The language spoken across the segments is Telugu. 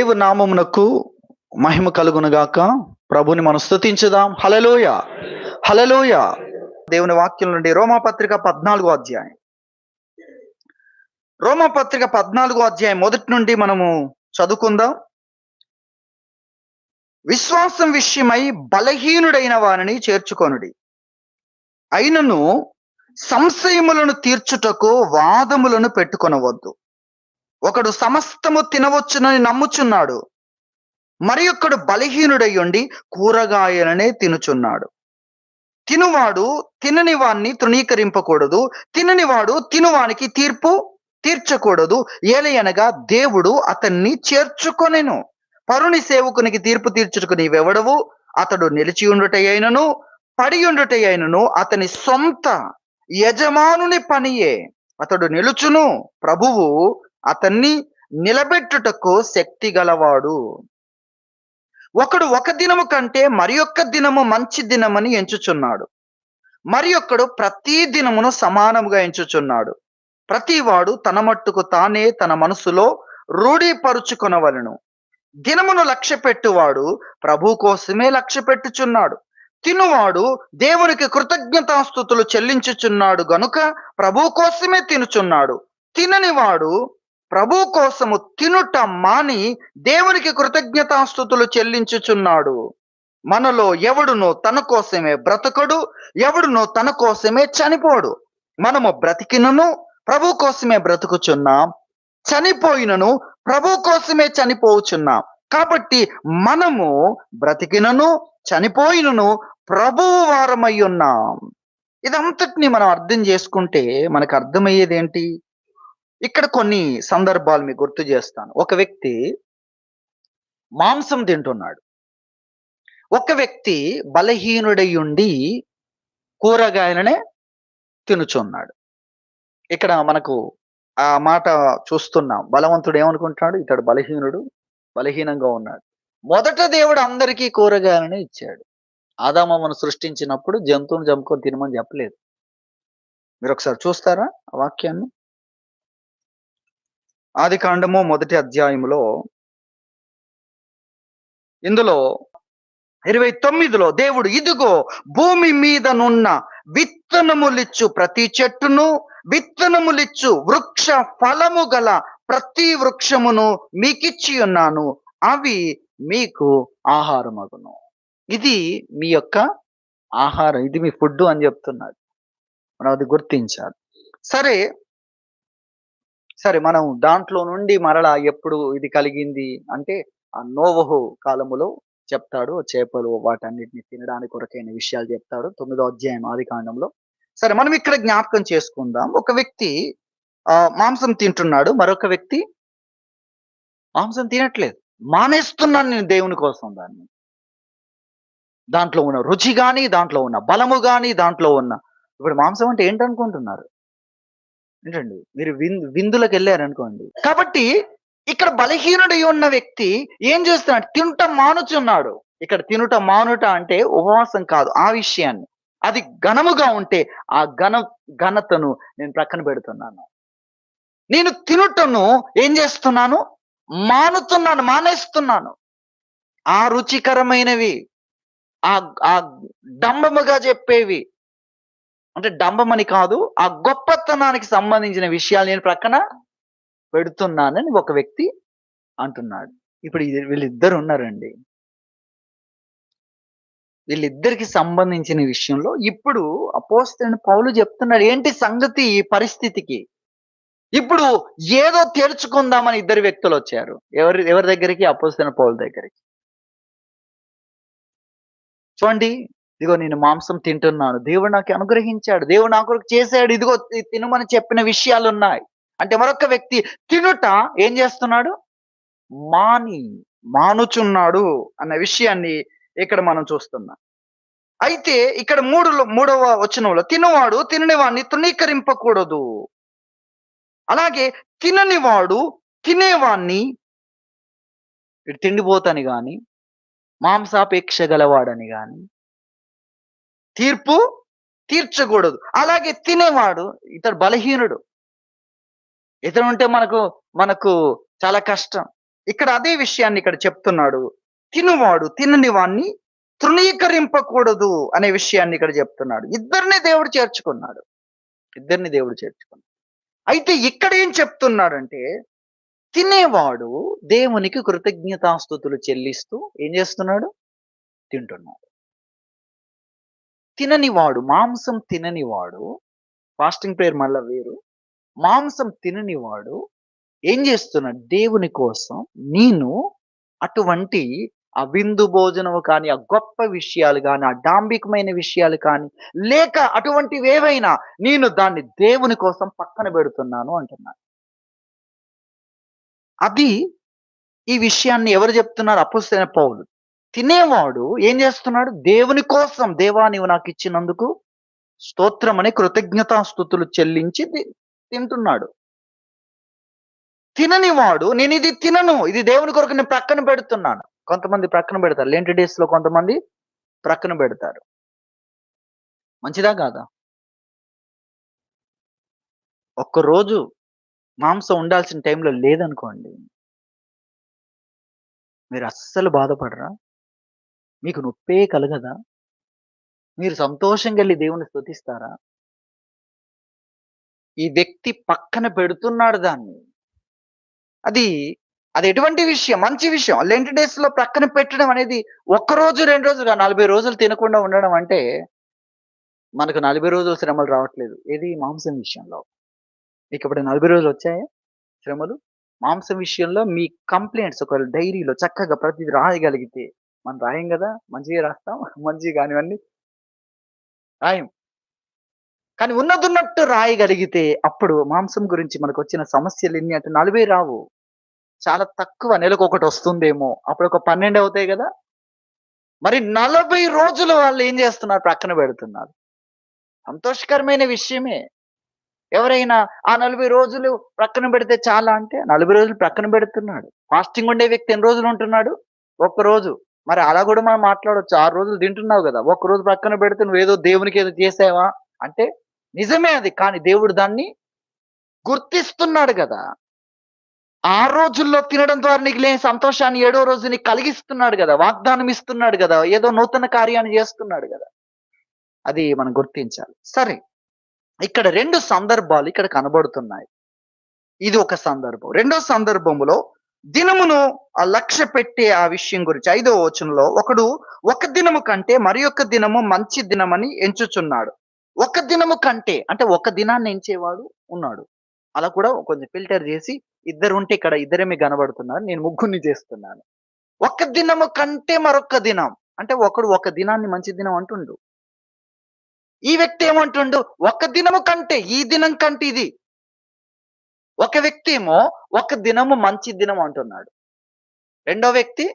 దేవుని నామమునకు మహిమ కలుగునుగాక. ప్రభుని మనం స్తుతించుదాం. హల్లెలూయ, హల్లెలూయ. దేవుని వాక్యం నుండి రోమాపత్రిక 14వ అధ్యాయం. రోమాపత్రిక 14వ అధ్యాయం మొదటి నుండి మనము చదువుకుందాం. విశ్వాసం విషయమై బలహీనుడైన వారిని చేర్చుకొనుడి. అయినను సంశయములను తీర్చుటకు వాదములను పెట్టుకొనవద్దు. ఒకడు సమస్తము తినవచ్చునని నమ్ముచున్నాడు, మరి ఒకడు బలహీనుడై ఉండి కూరగాయలనే తినుచున్నాడు. తినువాడు తినని వాణ్ణి తృణీకరింపకూడదు, తిననివాడు తినువానికి తీర్పు తీర్చకూడదు. ఏలయనగా దేవుడు అతన్ని చేర్చుకొనెను. పరుని సేవకునికి తీర్పు తీర్చుటకు నీవెవడవు? అతడు నిలిచి ఉండుటయైనను పడి ఉండుటయైనను అతని సొంత యజమానుని పనియే. అతడు నిలుచును, ప్రభువు అతన్ని నిలబెట్టుటకు శక్తి గలవాడు. ఒకడు ఒక దినము కంటే మరి ఒక్క దినము మంచి దినమని ఎంచుచున్నాడు, మరి ఒక్కడు ప్రతి దినమును సమానముగా ఎంచుచున్నాడు. ప్రతివాడు తన మట్టుకు తానే తన మనసులో రూఢీపరుచుకొనవలెను. దినమును లక్ష్య పెట్టువాడు ప్రభు కోసమే లక్ష్య పెట్టుచున్నాడు. తినువాడు దేవునికి కృతజ్ఞతాస్తుతులు చెల్లించుచున్నాడు గనుక ప్రభు కోసమే తినుచున్నాడు. తిననివాడు ప్రభు కోసము తినుట మాని దేవునికి కృతజ్ఞతాస్తుతులు చెల్లించుచున్నాడు. మనలో ఎవడునో తన కోసమే బ్రతకడు, ఎవడునో తన కోసమే చనిపోడు. మనము బ్రతికినను ప్రభు కోసమే బ్రతుకుచున్నాం, చనిపోయినను ప్రభు కోసమే చనిపోచున్నాం. కాబట్టి మనము బ్రతికినను చనిపోయినను ప్రభువు వారమై ఉన్నాం. ఇదంతటిని మనం అర్థం చేసుకుంటే మనకు అర్థమయ్యేది ఏంటి? ఇక్కడ కొన్ని సందర్భాలు మీకు గుర్తు చేస్తాను. ఒక వ్యక్తి మాంసం తింటున్నాడు, ఒక వ్యక్తి బలహీనుడై ఉండి కూరగాయలనే తినుచున్నాడు. ఇక్కడ మనకు ఆ మాట చూస్తున్నాం. బలవంతుడు ఏమనుకుంటున్నాడు? ఇతడు బలహీనుడు, బలహీనంగా ఉన్నాడు. మొదట దేవుడు అందరికీ కూరగాయలని ఇచ్చాడు. ఆదామమ్మను సృష్టించినప్పుడు జంతువుని చంపుకొని తినమని చెప్పలేదు. మీరు ఒకసారి చూస్తారా ఆ వాక్యాన్ని? ఆది కాండము 1వ అధ్యాయములో ఇందులో 29లో దేవుడు, ఇదిగో భూమి మీదనున్న విత్తనములిచ్చు ప్రతి చెట్టును, విత్తనములిచ్చు వృక్ష ఫలము గల ప్రతి వృక్షమును మీకిచ్చి ఉన్నాను, అవి మీకు ఆహారమగును. ఇది మీ యొక్క ఆహారం, ఇది మీ ఫుడ్ అని చెప్తున్నాడు. మనం అది గుర్తించాలి. సరే మనం దాంట్లో నుండి మరలా ఎప్పుడు ఇది కలిగింది అంటే ఆ నోవహు కాలములో చెప్తాడు. చేపలు వాటన్నిటిని తినడానికి కొరకైన విషయాలు చెప్తాడు 9వ అధ్యాయం ఆది కాండంలో. సరే, మనం ఇక్కడ జ్ఞాపకం చేసుకుందాం. ఒక వ్యక్తి మాంసం తింటున్నాడు, మరొక వ్యక్తి మాంసం తినట్లేదు. మానేస్తున్నాను నేను దేవుని కోసం. దాంట్లో ఉన్న రుచి కానీ, దాంట్లో ఉన్న బలము కానీ, దాంట్లో ఉన్న ఇప్పుడు మాంసం అంటే ఏంటనుకుంటున్నారు? ఏంటండి, మీరు విందులకు వెళ్ళారనుకోండి. కాబట్టి ఇక్కడ బలహీనుడై ఉన్న వ్యక్తి ఏం చేస్తున్నాడు? తినుట మానుచున్నాడు. ఇక్కడ తినుట మానుట అంటే ఉపవాసం కాదు, ఆ విషయాన్ని. అది ఘనముగా ఉంటే ఆ ఘనతను నేను ప్రక్కన పెడుతున్నాను. నేను తినుటను ఏం చేస్తున్నాను? మానేస్తున్నాను. ఆ రుచికరమైనవి, ఆ డంబముగా చెప్పేవి, అంటే డంబమని కాదు, ఆ గొప్పతనానికి సంబంధించిన విషయాలు నేను ప్రక్కన పెడుతున్నానని ఒక వ్యక్తి అంటున్నాడు. ఇప్పుడు వీళ్ళిద్దరు ఉన్నారండి. వీళ్ళిద్దరికి సంబంధించిన విషయంలో ఇప్పుడు అపోస్తలుడైన పౌలు చెప్తున్నాడు, ఏంటి సంగతి ఈ పరిస్థితికి? ఇప్పుడు ఏదో తెరుచుకుందామని ఇద్దరు వ్యక్తులు వచ్చారు. ఎవరి దగ్గరికి? అపోస్తలుడైన పౌలు దగ్గరికి. చూడండి, ఇదిగో నేను మాంసం తింటున్నాను, దేవుడు నాకు అనుగ్రహించాడు, దేవుడు నా కొరకు చేశాడు, ఇదిగో తినమని చెప్పిన విషయాలు ఉన్నాయి అంటే, మరొక వ్యక్తి తినుట ఏం చేస్తున్నాడు? మానుచున్నాడు అన్న విషయాన్ని ఇక్కడ మనం చూస్తున్నాం. అయితే ఇక్కడ 3వ వచనంలో, తినువాడు తిననివాడిని తృణీకరింపకూడదు, అలాగే తిననివాడు తినేవాణ్ణి, తిండిపోతని గాని మాంసాపేక్ష గలవాడని గాని తీర్పు తీర్చకూడదు. అలాగే తినేవాడు, ఇతడు బలహీనుడు, ఇతడు ఉంటే మనకు చాలా కష్టం. ఇక్కడ అదే విషయాన్ని ఇక్కడ చెప్తున్నాడు. తినువాడు తినని వాణ్ణి తృణీకరింపకూడదు అనే విషయాన్ని ఇక్కడ చెప్తున్నాడు. ఇద్దరిని దేవుడు చేర్చుకున్నాడు. ఇద్దరిని దేవుడు చేర్చుకున్నాడు. అయితే ఇక్కడ ఏం చెప్తున్నాడంటే, తినేవాడు దేవునికి కృతజ్ఞతాస్తుతులు చెల్లిస్తూ ఏం చేస్తున్నాడు? తింటున్నాడు. తిననివాడు, మాంసం తిననివాడు, ఫాస్టింగ్ ప్రేయర్ మళ్ళా వేరు. మాంసం తిననివాడు ఏం చేస్తున్నాడు? దేవుని కోసం నేను అటువంటి ఆ విందు భోజనము కానీ, ఆ గొప్ప విషయాలు గాని, ఆ డాంబికమైన విషయాలు కానీ, లేక అటువంటివేవైనా నేను దాన్ని దేవుని కోసం పక్కన పెడుతున్నాను అంటున్నాడు. అది ఈ విషయాన్ని ఎవరు చెప్తున్నారు? అపోస్తలుడైన పౌలు. తినేవాడు ఏం చేస్తున్నాడు? దేవుని కోసం, దేవా నీవు నాకు ఇచ్చినందుకు స్తోత్రమని కృతజ్ఞతాస్తుతులు చెల్లించి తింటున్నాడు. తిననివాడు నేను ఇది తినను, ఇది దేవుని కొరకు నేను ప్రక్కన పెడుతున్నాను. కొంతమంది ప్రక్కన పెడతారు. లెంట్ డేస్ లో కొంతమంది ప్రక్కన పెడతారు. మంచిదా కాదా? ఒక్కరోజు మాంసం ఉండాల్సిన టైంలో లేదనుకోండి, మీరు అస్సలు బాధపడరా? మీకు నొప్పే కలగదా? మీరు సంతోషంగా వెళ్లి దేవుని స్తుతిస్తారా? ఈ వ్యక్తి పక్కన పెడుతున్నాడు దాన్ని. అది అది ఎటువంటి విషయం? మంచి విషయం. లెంట్ డేస్ లో ప్రక్కన పెట్టడం అనేది ఒక్కరోజు 2 రోజులు కాదు, 40 రోజులు తినకుండా ఉండడం అంటే మనకు 40 రోజులు శ్రమలు రావట్లేదు. ఏది? మాంసం విషయంలో. మీకు ఇప్పుడు 40 రోజులు వచ్చాయా శ్రమలు? మాంసం విషయంలో మీ కంప్లెయింట్స్ ఒకవేళ డైరీలో చక్కగా ప్రతిది రాయగలిగితే, మనం రాయం కదా! మంచిగా రాస్తాం. మంచివి కానివన్నీ రాయం. కానీ ఉన్నదున్నట్టు రాయగలిగితే అప్పుడు మాంసం గురించి మనకొచ్చిన సమస్యలెన్ని అంటే 40 రావు. చాలా తక్కువ, నెలకొకటి వస్తుందేమో. అప్పుడు ఒక 12 అవుతాయి గదా! మరి 40 రోజులు వాళ్ళు ఏం చేస్తున్నారు? ప్రక్కన పెడుతున్నారు. సంతోషకరమైన విషయమే. ఎవరైనా ఆ 40 రోజులు ప్రక్కన పెడితే చాలా అంటే, 40 రోజులు ప్రక్కన పెడుతున్నాడు. ఫాస్టింగ్ ఉండే వ్యక్తి ఎన్ని రోజులు ఉంటున్నాడు? ఒక్క రోజు. మరి అలా గూడా మనం మాట్లాడొచ్చు. 6 రోజులు తింటున్నావు గదా! ఒక్కరోజు ప్రక్కన పెడితే నువ్వేదో దేవునికి ఏదో చేసావా? అంటే నిజమే అది. కానీ దేవుడు దాన్ని గుర్తిస్తున్నాడు గదా! 6 రోజుల్లో తినడం ద్వారా నీకు లేని సంతోషాన్ని ఏడో రోజు నీకు కలిగిస్తున్నాడు గదా! వాగ్దానం ఇస్తున్నాడు గదా! ఏదో నూతన కార్యాన్ని చేస్తున్నాడు గదా! అది మనం గుర్తించాలి. సరే. ఇక్కడ 2 సందర్భాలు ఇక్కడ కనబడుతున్నాయి. ఇది ఒక సందర్భం. రెండో సందర్భములో దినమును లక్ష్యపెట్టే ఆ విషయం గురించి 5వ వచనంలో ఒకడు ఒక దినము కంటే మరి యొక్క దినము మంచి దినమని ఎంచుచున్నాడు. ఒక దినము కంటే అంటే ఒక దినాన్ని ఎంచేవాడు ఉన్నాడు. అలా కూడా కొంచెం ఫిల్టర్ చేసి ఇద్దరుంటే ఇక్కడ ఇద్దరేమి కనబడుతున్నారు. నేను ముగ్గురిని చేస్తున్నాను. ఒక దినము కంటే మరొక దినం. అంటే ఒకడు ఒక దినాన్ని మంచి దినం అంటుండు. ఈ వ్యక్తి ఏమంటుండు? ఒక దినము కంటే, ఈ దినం కంటే ఇది. ఒక వ్యక్తి ఏమో ఒక దినము మంచి దినం అంటున్నాడు. రెండో వ్యక్తి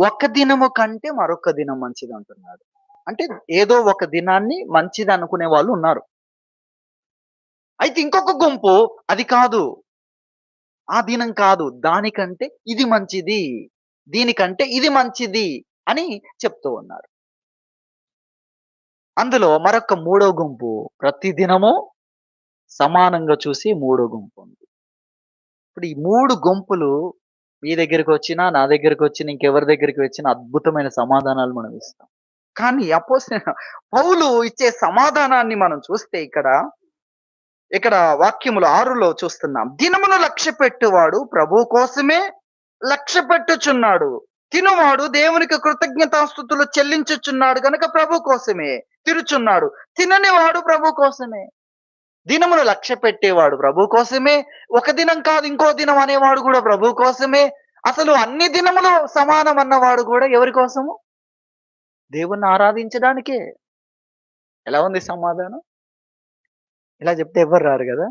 ఒక దినము కంటే మరొక దినం మంచిది అంటున్నాడు. అంటే ఏదో ఒక దినాన్ని మంచిది అనుకునే వాళ్ళు ఉన్నారు. అయితే ఇంకొక గుంపు అది కాదు. ఆ దినం కాదు. దానికంటే ఇది మంచిది. దీనికంటే ఇది మంచిది అని చెప్తూ ఉన్నారు. అందులో మరొక మూడో గుంపు ప్రతి దినము సమానంగా చూసి మూడో గుంపు ఉంది. ఇప్పుడు ఈ 3 గుంపులు మీ దగ్గరికొచ్చినా, నా దగ్గరికొచ్చినా, ఇంకెవరి దగ్గరికి వచ్చినా అద్భుతమైన సమాధానాలు మనం ఇస్తాం. కానీ పౌలు ఇచ్చే సమాధానాన్ని మనం చూస్తే ఇక్కడ వాక్యములు 6లో చూస్తున్నాం. దినమును లక్ష్యపెట్టువాడు ప్రభువు కోసమే లక్ష్యపెట్టుచున్నాడు. తినువాడు దేవునికి కృతజ్ఞతాస్తుతులు చెల్లించుచున్నాడు గనుక ప్రభు కోసమే తినుచున్నాడు. తినని వాడు ప్రభు కోసమే. దినమును లక్ష్యపెట్టేవాడు ప్రభు కోసమే. ఒక దినం కాదు ఇంకో దినం అనేవాడు కూడా ప్రభు కోసమే. అసలు అన్ని దినములు సమానం అన్నవాడు కూడా ఎవరి కోసము? దేవుణ్ణి ఆరాధించడానికే. ఎలా ఉంది సమాధానం? ఇలా చెప్తే ఎవ్వరు రారు గదా!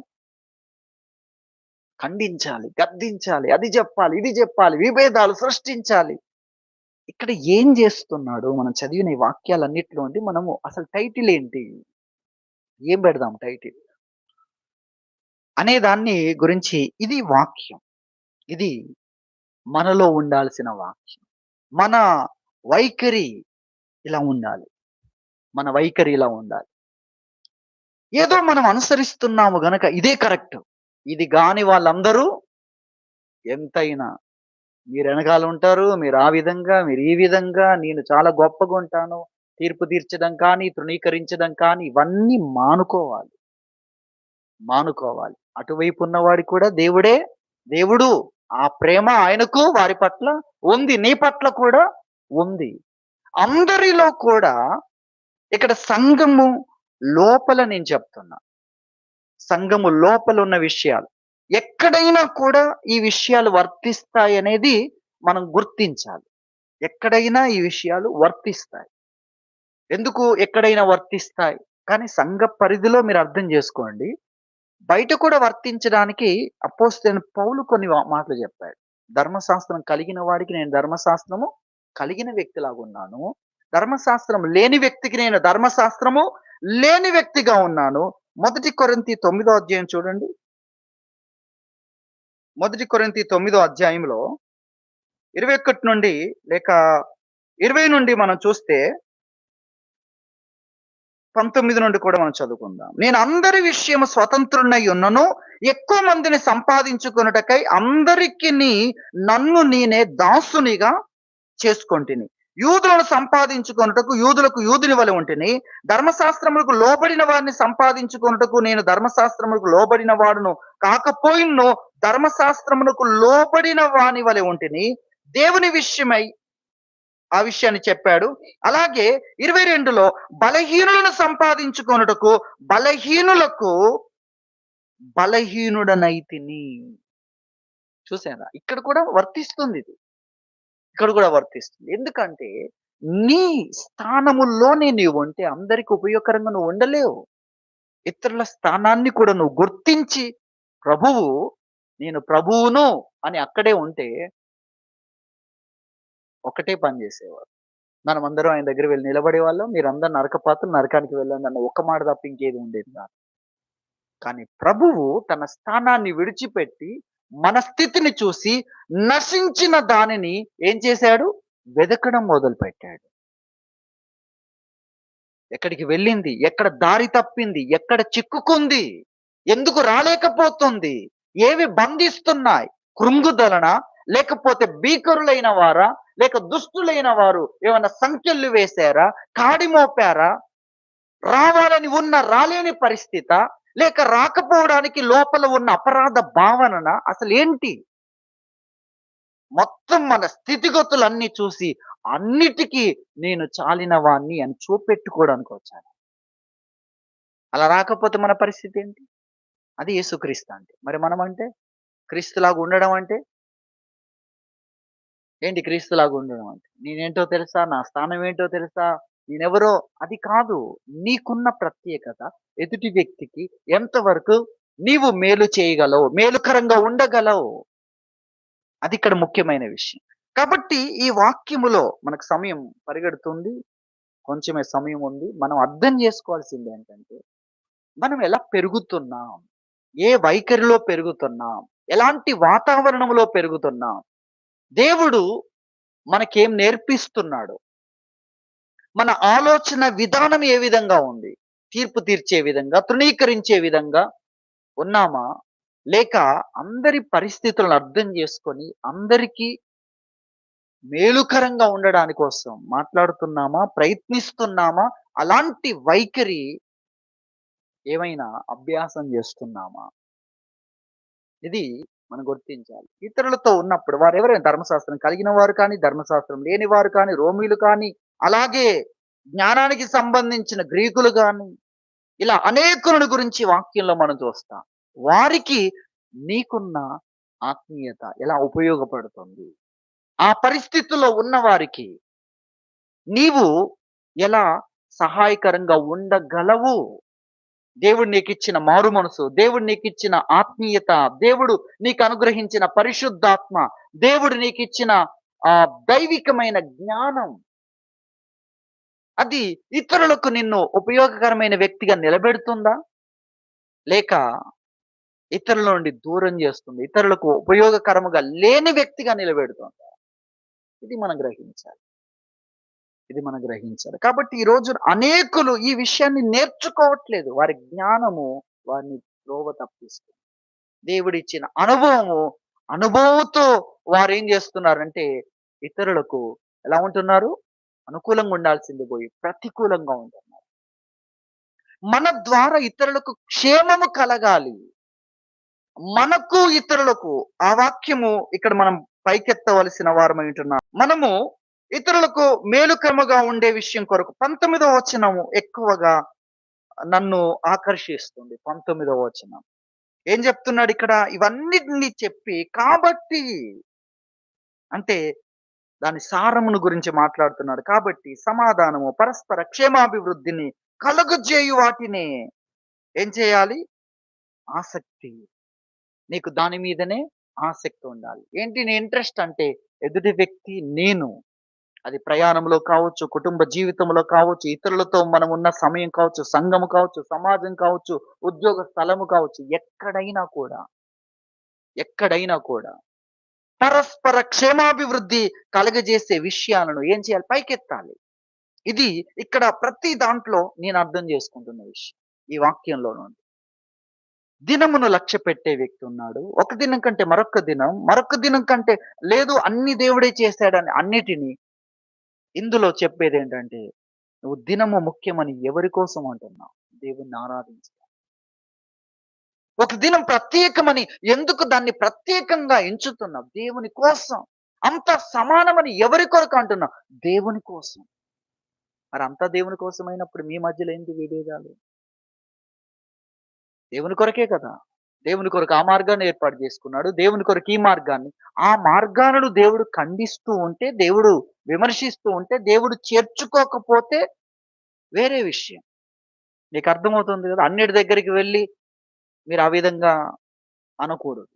ఖండించాలి, గద్దించాలి, అది జెప్పాలి, ఇది జెప్పాలి, విభేదాలు సృష్టించాలి. ఇక్కడ ఏం జేస్తున్నాడు? మనం చదివిన ఈ వాక్యాలన్నిటిలోండి మనము అసలు టైటిల్ ఏంటి? ఏం పెడదాం టైటిల్? అనే దాన్ని గురించి ఇది వాక్యం. ఇది మనలో ఉండాల్సిన వాక్యం. మన వైఖరి ఇలా ఉండాలి. మన వైఖరి ఇలా ఉండాలి. ఏదో మనం అనుసరిస్తున్నాము గనక ఇదే కరెక్ట్. ఇది గాని వాళ్ళందరూ ఎంతైనా మీరు వెనకాల ఉంటారు. మీరు ఆ విధంగా, మీరు ఈ విధంగా, నేను చాలా గొప్పగుంటాను. తీర్పు తీర్చడం కానీ, తృణీకరించడం కానీ ఇవన్నీ మానుకోవాలి. మానుకోవాలి. అటువైపు ఉన్నవాడు కూడా దేవుడే దేవుడు. ఆ ప్రేమ ఆయనకు వారి పట్ల ఉంది. నీ పట్ల కూడా ఉంది. అందరిలో కూడా ఇక్కడ సంఘము లోపల నేను చెప్తున్నా. సంఘము లోపల ఉన్న విషయాలు. ఎక్కడైనా కూడా ఈ విషయాలు వర్తిస్తాయనేది మనం గుర్తించాలి. ఎక్కడైనా ఈ విషయాలు వర్తిస్తాయి. ఎందుకు ఎక్కడైనా వర్తిస్తాయి? కానీ సంఘ పరిధిలో మీరు అర్థం చేసుకోండి. బయట కూడా వర్తించడానికి అపోస్తలుడైన పౌలు కొన్ని మాటలు చెప్పాడు. ధర్మశాస్త్రం కలిగిన వాడికి నేను ధర్మశాస్త్రము కలిగిన వ్యక్తిలాగున్నాను. ధర్మశాస్త్రం లేని వ్యక్తికి నేను ధర్మశాస్త్రము లేని వ్యక్తిగా ఉన్నాను. 1 అధ్యాయం చూడండి. 1 అధ్యాయంలో 21 నుండి లేక 20 నుండి మనం చూస్తే 19 నుండి కూడా మనం చదువుకుందాం. నేను అందరి విషయము స్వతంత్రుడనై ఉన్నను, ఎక్కువ మందిని సంపాదించుకొనుటకై అందరికిని నన్ను నేనే దాసునిగా చేసుకొంటిని. యూదులను సంపాదించుకొనుటకు యూదులకు యూదుని వలె ఉంటిని. ధర్మశాస్త్రములకు లోబడిన వారిని సంపాదించుకొనుటకు నేను ధర్మశాస్త్రములకు లోబడిన వాడును కాకపోయినను ధర్మశాస్త్రమునకు లోబడిన వాని వలె ఉంటిని. దేవుని విషయమై ఆ విషయాన్ని చెప్పాడు. అలాగే 22లో బలహీనులను సంపాదించుకొనుటకు బలహీనులకు బలహీనుడనైతిని. చూసారా? ఇక్కడ కూడా వర్తిస్తుంది ఇది. ఇక్కడ కూడా వర్తిస్తుంది. ఎందుకంటే నీ స్థానములోనే నీవు ఉంటే అందరికి ఉపయోగకరంగా నువ్వు ఉండలేవు. ఇతరుల స్థానాన్ని కూడా నువ్వు గుర్తించి ప్రభువు నేను ప్రభువును అని అక్కడే ఉంటే ఒకటే పని చేసేవారు. మనమందరం ఆయన దగ్గర వెళ్లి నిలబడేవాళ్ళం. మీరందరూ నరకపాత్రులు నరకానికి వెళ్ళండి అన్న ఒక్క మాట తప్ప ఇంకేది ఉండేది కాదు. కానీ ప్రభువు తన స్థానాన్ని విడిచిపెట్టి మన స్థితిని చూసి నశించిన దానిని ఏం చేశాడు? వెదకడం మొదలుపెట్టాడు. ఎక్కడికి వెళ్ళింది? ఎక్కడ దారి తప్పింది? ఎక్కడ చిక్కుకుంది? ఎందుకు రాలేకపోతుంది? ఏవి బంధిస్తున్నాయి? కృంగుదలన? లేకపోతే భీకరులైన వారా? లేక దుష్టులైన వారు ఏమన్నా సంకెళ్ళు వేశారా? కాడి మోపారా? రావాలని ఉన్న రాలేని పరిస్థితా? లేక రాకపోవడానికి లోపల ఉన్న అపరాధ భావననా? అసలేంటి? మొత్తం మన స్థితిగతులన్నీ చూసి అన్నిటికీ నేను చాలిన వాణ్ణి అని చూపెట్టుకోవడానికి వచ్చాను. అలా రాకపోతే మన పరిస్థితి ఏంటి? అది యేసుక్రీస్తు అంటే. మరి మనమంటే క్రీస్తులాగా ఉండడం అంటే ఏంటి? క్రీస్తులాగా ఉండడం అంటే నేనేంటో తెలుసా? నా స్థానం ఏంటో తెలుసా? నేనెవరో అది కాదు. నీకున్న ప్రత్యేకత ఎదుటి వ్యక్తికి ఎంతవరకు నీవు మేలు చేయగలవు, మేలుకరంగా ఉండగలవు. అది ఇక్కడ ముఖ్యమైన విషయం. కాబట్టి ఈ వాక్యములో మనకు సమయం పరిగెడుతుంది. కొంచెమే సమయం ఉంది. మనం అర్థం చేసుకోవాల్సింది ఏంటంటే, మనం ఎలా పెరుగుతున్నాం? ఏ వైఖరిలో పెరుగుతున్నాం? ఎలాంటి వాతావరణంలో పెరుగుతున్నాం? దేవుడు మనకేం నేర్పిస్తున్నాడు? మన ఆలోచన విధానం ఏ విధంగా ఉంది? తీర్పు తీర్చే విధంగా, తృణీకరించే విధంగా ఉన్నామా? లేక అందరి పరిస్థితులను అర్థం చేసుకొని అందరికీ మేలుకరంగా ఉండడాని కోసం మాట్లాడుతున్నామా? ప్రయత్నిస్తున్నామా? అలాంటి వైఖరి ఏమైనా అభ్యాసం చేస్తున్నామా? ఇది మనం గుర్తించాలి. ఇతరులతో ఉన్నప్పుడు వారెవరైనా ధర్మశాస్త్రం కలిగిన వారు కానీ, ధర్మశాస్త్రం లేని వారు కానీ, రోమీలు కానీ, అలాగే జ్ఞానానికి సంబంధించిన గ్రీకులు గాని, ఇలా అనేకులను గురించి వాక్యంలో మనం చూస్తాం. వారికి నీకున్న ఆత్మీయత ఎలా ఉపయోగపడుతుంది? ఆ పరిస్థితుల్లో ఉన్న వారికి నీవు ఎలా సహాయకరంగా ఉండగలవు? దేవుడు నీకిచ్చిన మారు మనసు, దేవుడు నీకిచ్చిన ఆత్మీయత, దేవుడు నీకు అనుగ్రహించిన పరిశుద్ధాత్మ, దేవుడు నీకిచ్చిన దైవికమైన జ్ఞానం అది ఇతరులకు నిన్ను ఉపయోగకరమైన వ్యక్తిగా నిలబెడుతుందా? లేక ఇతరుల నుండి దూరం చేస్తుంది? ఇతరులకు ఉపయోగకరముగా లేని వ్యక్తిగా నిలబెడుతుందా? ఇది మనం గ్రహించాలి. ఇది మనం గ్రహించాలి. కాబట్టి ఈ రోజు అనేకులు ఈ విషయాన్ని నేర్చుకోవట్లేదు. వారి జ్ఞానము వారిని త్రోవ తప్పిస్తుంది. దేవుడిచ్చిన అనుభవము అనుభవంతో వారేం చేస్తున్నారంటే ఇతరులకు ఎలా ఉంటున్నారు? అనుకూలంగా ఉండాల్సింది పోయి ప్రతికూలంగా ఉంటున్నారు. మన ద్వారా ఇతరులకు క్షేమము కలగాలి. మనకు ఇతరులకు ఆ వాక్యము ఇక్కడ మనం పైకెత్తవలసిన వారమై ఉంటున్నాం. మనము ఇతరులకు మేలుకరముగా ఉండే విషయం కొరకు 19వ వచనము ఎక్కువగా నన్ను ఆకర్షిస్తుంది. 19వ వచనం. ఏం చెప్తున్నాడు ఇక్కడ? ఇవన్నిటిని చెప్పి కాబట్టి అంటే దాని సారమును గురించి మాట్లాడుతున్నాడు. కాబట్టి సమాధానము, పరస్పర క్షేమాభివృద్ధిని కలుగజేయు వాటిని ఏం చేయాలి? ఆసక్తి. నీకు దాని మీదనే ఆసక్తి ఉండాలి. ఏంటి నీ ఇంట్రెస్ట్ అంటే ఎదుటి వ్యక్తి నేను. అది ప్రయాణంలో కావచ్చు, కుటుంబ జీవితంలో కావచ్చు, ఇతరులతో మనం ఉన్న సమయం కావచ్చు, సంఘము కావచ్చు, సమాజం కావచ్చు, ఉద్యోగ స్థలము కావచ్చు, ఎక్కడైనా కూడా పరస్పర క్షేమాభివృద్ధి కలుగజేసే విషయాలను ఏం చేయాలి? పైకెత్తాలి. ఇది ఇక్కడ ప్రతి దాంట్లో నేను అర్థం చేసుకుంటున్న విషయం. ఈ వాక్యంలో నుండి. దినమును లక్ష్యపెట్టే వ్యక్తి ఉన్నాడు. ఒక దినం కంటే మరొక దినం కంటే లేదు అన్ని దేవుడే చేశాడని అన్నిటిని ఇందులో చెప్పేదేంటంటే, నువ్వు దినము ముఖ్యమని ఎవరి కోసం అంటున్నావు? దేవుణ్ణి ఆరాధించు. ఒక దినం ప్రత్యేకమని ఎందుకు దాన్ని ప్రత్యేకంగా ఎంచుతున్నావు? దేవుని కోసం. అంతా సమానమని ఎవరి కొరకు అంటున్నావు? దేవుని కోసం. మరి అంతా దేవుని కోసమైనప్పుడు మీ మధ్యలో ఏంటి విభేదాలు? దేవుని కొరకే కదా! దేవుని కొరకు ఆ మార్గాన్ని ఏర్పాటు చేసుకున్నాడు. దేవుని కొరకు ఈ మార్గాన్ని. ఆ మార్గాలను దేవుడు ఖండిస్తూ ఉంటే, దేవుడు విమర్శిస్తూ ఉంటే, దేవుడు చేర్చుకోకపోతే వేరే విషయం. నీకు అర్థమవుతుంది కదా! అన్నిటి దగ్గరికి వెళ్లి మీరు ఆ విధంగా అనకూడదు.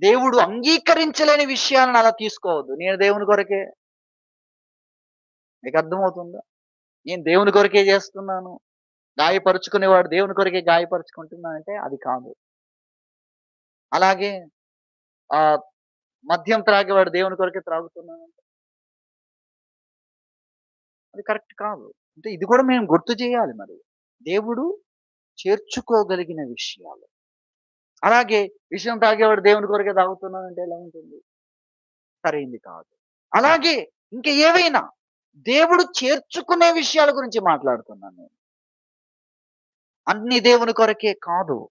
దేవుడు అంగీకరించలేని విషయాలను అలా తీసుకోవద్దు. నేను దేవుని కొరకే నీకు అర్థమవుతుందా? నేను దేవుని కొరకే చేస్తున్నాను. గాయపరుచుకునేవాడు దేవుని కొరకే గాయపరుచుకుంటున్నానంటే అది కాదు. అలాగే ఆహ్, మద్యం త్రాగేవాడు దేవుని కొరకే త్రాగుతున్నానంటే అది కరెక్ట్ కాదు. అంటే ఇది కూడా మేము గుర్తు చేయాలి మరి. దేవుడు చేర్చుకోగలిగిన విషయాలు. అలాగే విషం తాగేవాడు దేవుని కొరకే తాగుతున్నానంటే ఎలా ఉంటుంది? సరైంది కాదు. అలాగే ఇంక ఏవైనా దేవుడు చేర్చుకునే విషయాల గురించి మాట్లాడుతున్నాను నేను. అన్ని దేవుని కొరకే కాదు.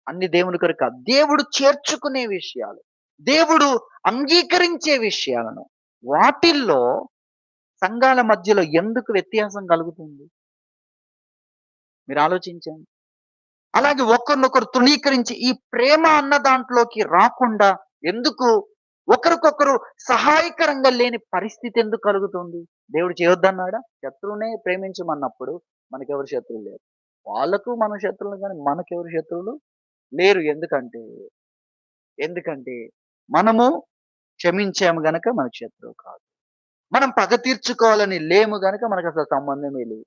అన్ని దేవుని కొరకు కాదు. దేవుడు చేర్చుకునే విషయాలు. దేవుడు అంగీకరించే విషయాలను. వాటిల్లో సంఘాల మధ్యలో ఎందుకు వ్యత్యాసం కలుగుతుంది? మీరు ఆలోచించండి. అలాగే ఒకరినొకరు తృణీకరించి ఈ ప్రేమ అన్న దాంట్లోకి రాకుండా ఎందుకు ఒకరికొకరు సహాయకరంగా లేని పరిస్థితి ఎందుకు కలుగుతుంది? దేవుడు చేయొద్దన్నాడా? శత్రువునే ప్రేమించమన్నప్పుడు మనకెవరు శత్రువులు లేరు. వాళ్ళకు మనం శత్రువులు గాని మనకెవరు శత్రువులు లేరు. ఎందుకంటే మనము క్షమించాము గనక మనకు శత్రువు కాదు. మనం పగ తీర్చుకోవాలని లేము గనక మనకసలు సంబంధమే లేదు.